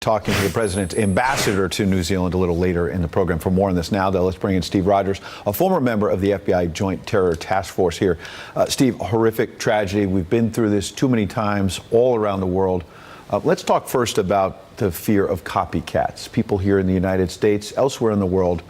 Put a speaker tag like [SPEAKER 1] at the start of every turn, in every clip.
[SPEAKER 1] Talking to the president's ambassador to New Zealand a little later in the program. For more on this now, though, let's bring in Steve Rogers, a former member of the FBI Joint Terror Task Force here. Steve, horrific tragedy. We've been through this too many times all around the world. Let's talk first about the fear of copycats. People here in the United States, elsewhere in the world,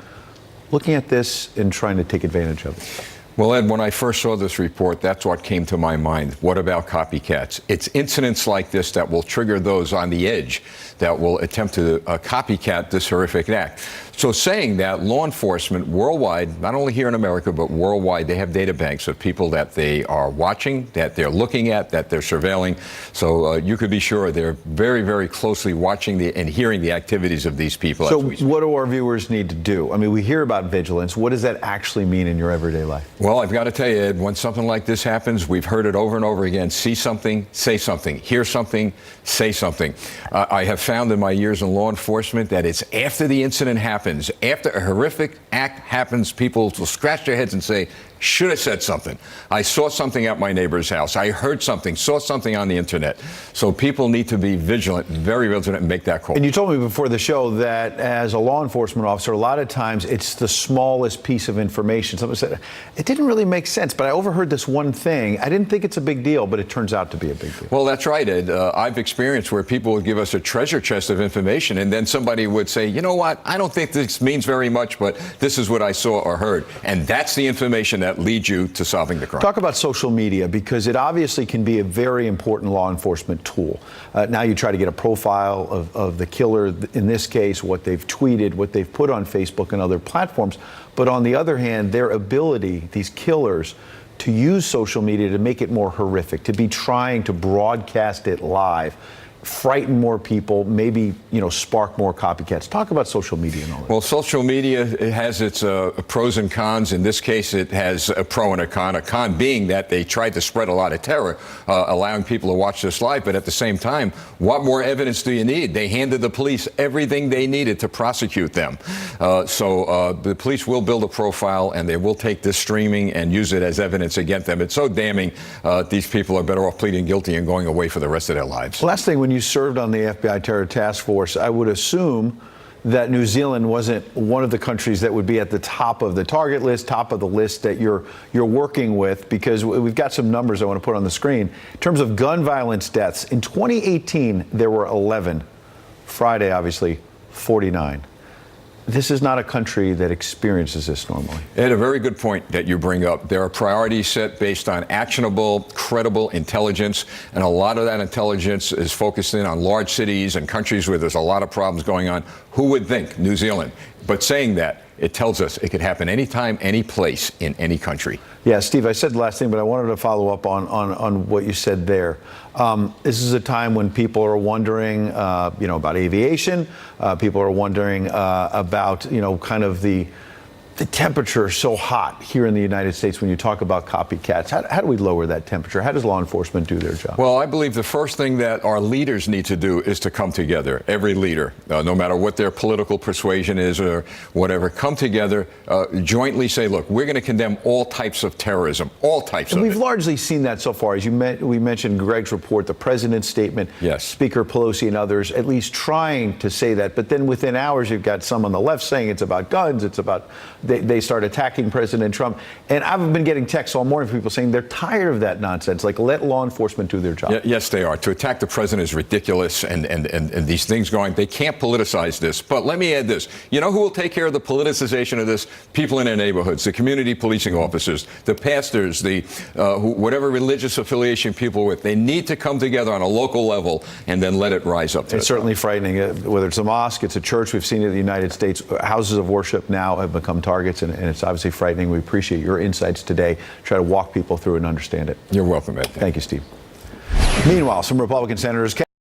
[SPEAKER 1] looking at this and trying to take advantage of it.
[SPEAKER 2] Well, Ed, when I first saw this report, that's what came to my mind. What about copycats? It's incidents like this that will trigger those on the edge that will attempt to copycat this horrific act. So saying that, law enforcement worldwide, not only here in America, but worldwide, they have data banks of people that they are watching, that they're looking at, that they're surveilling. So you could be sure they're very, very closely watching and hearing the activities of these people.
[SPEAKER 1] So what do our viewers need to do? I mean, we hear about vigilance. What does that actually mean in your everyday life?
[SPEAKER 2] Well, I've got to tell you, Ed, when something like this happens, we've heard it over and over again. See something, say something. Hear something, say something. I have found in my years in law enforcement that it's after the incident happens, after a horrific act happens, people will scratch their heads and say, should have said something. I saw something at my neighbor's house. I heard something, saw something on the internet. So people need to be vigilant, very vigilant, and make that call.
[SPEAKER 1] And you told me before the show that as a law enforcement officer, a lot of times it's the smallest piece of information. Someone said, it didn't really make sense, but I overheard this one thing. I didn't think it's a big deal, but it turns out to be a big deal.
[SPEAKER 2] Well, that's right, Ed. I've experienced where people would give us a treasure chest of information, and then somebody would say, you know what, I don't think this means very much, but this is what I saw or heard. And that's the information that leads you to solving the crime.
[SPEAKER 1] Talk about social media, because it obviously can be a very important law enforcement tool. Now you try to get a profile of the killer, in this case, what they've tweeted, what they've put on Facebook and other platforms. But on the other hand, their ability, these killers, to use social media to make it more horrific, to be trying to broadcast it live, frighten more people, maybe, spark more copycats. Talk about social media and all that.
[SPEAKER 2] Well, social media, it has its pros and cons. In this case, it has a pro and a con. A con being that they tried to spread a lot of terror, allowing people to watch this live. But at the same time, what more evidence do you need? They handed the police everything they needed to prosecute them. So the police will build a profile, and they will take this streaming and use it as evidence against them. It's so damning. These people are better off pleading guilty and going away for the rest of their lives.
[SPEAKER 1] Last thing, when you served on the FBI Terror Task Force, I would assume that New Zealand wasn't one of the countries that would be at the top of the target list, top of the list that you're working with, because we've got some numbers I want to put on the screen. In terms of gun violence deaths, in 2018, there were 11. Friday, obviously, 49. This is not a country that experiences this normally.
[SPEAKER 2] Ed, a very good point that you bring up. There are priorities set based on actionable, credible intelligence, and a lot of that intelligence is focused in on large cities and countries where there's a lot of problems going on. Who would think? New Zealand. But saying that, it tells us it could happen anytime, any place, in any country.
[SPEAKER 1] Yeah, Steve, I said the last thing, but I wanted to follow up on what you said there. This is a time when people are wondering, about aviation. People are wondering about, kind of the temperature so hot here in the United States when you talk about copycats. How do we lower that temperature? How does law enforcement do their job?
[SPEAKER 2] Well, I believe the first thing that our leaders need to do is to come together. Every leader, no matter what their political persuasion is or whatever, come together, jointly say, look, we're going to condemn all types of terrorism, all types of it.
[SPEAKER 1] We've largely seen that so far. As we mentioned Greg's report, the president's statement,
[SPEAKER 2] yes.
[SPEAKER 1] Speaker Pelosi and others at least trying to say that. But then within hours, you've got some on the left saying it's about guns, it's about... They start attacking President Trump. And I've been getting texts all morning from people saying they're tired of that nonsense. Like, let law enforcement do their job.
[SPEAKER 2] Yes, they are. To attack the president is ridiculous, and these things going, they can't politicize this. But let me add this. You know who will take care of the politicization of this? People in their neighborhoods, the community policing officers, the pastors, whatever religious affiliation people with. They need to come together on a local level and then let it rise up to
[SPEAKER 1] It's certainly frightening. Whether it's a mosque, it's a church, we've seen it in the United States. Houses of worship now have become targets, and it's obviously frightening. We appreciate your insights today. Try to walk people through and understand it.
[SPEAKER 2] You're welcome, Ed.
[SPEAKER 1] Thank you, Steve. Meanwhile, some Republican senators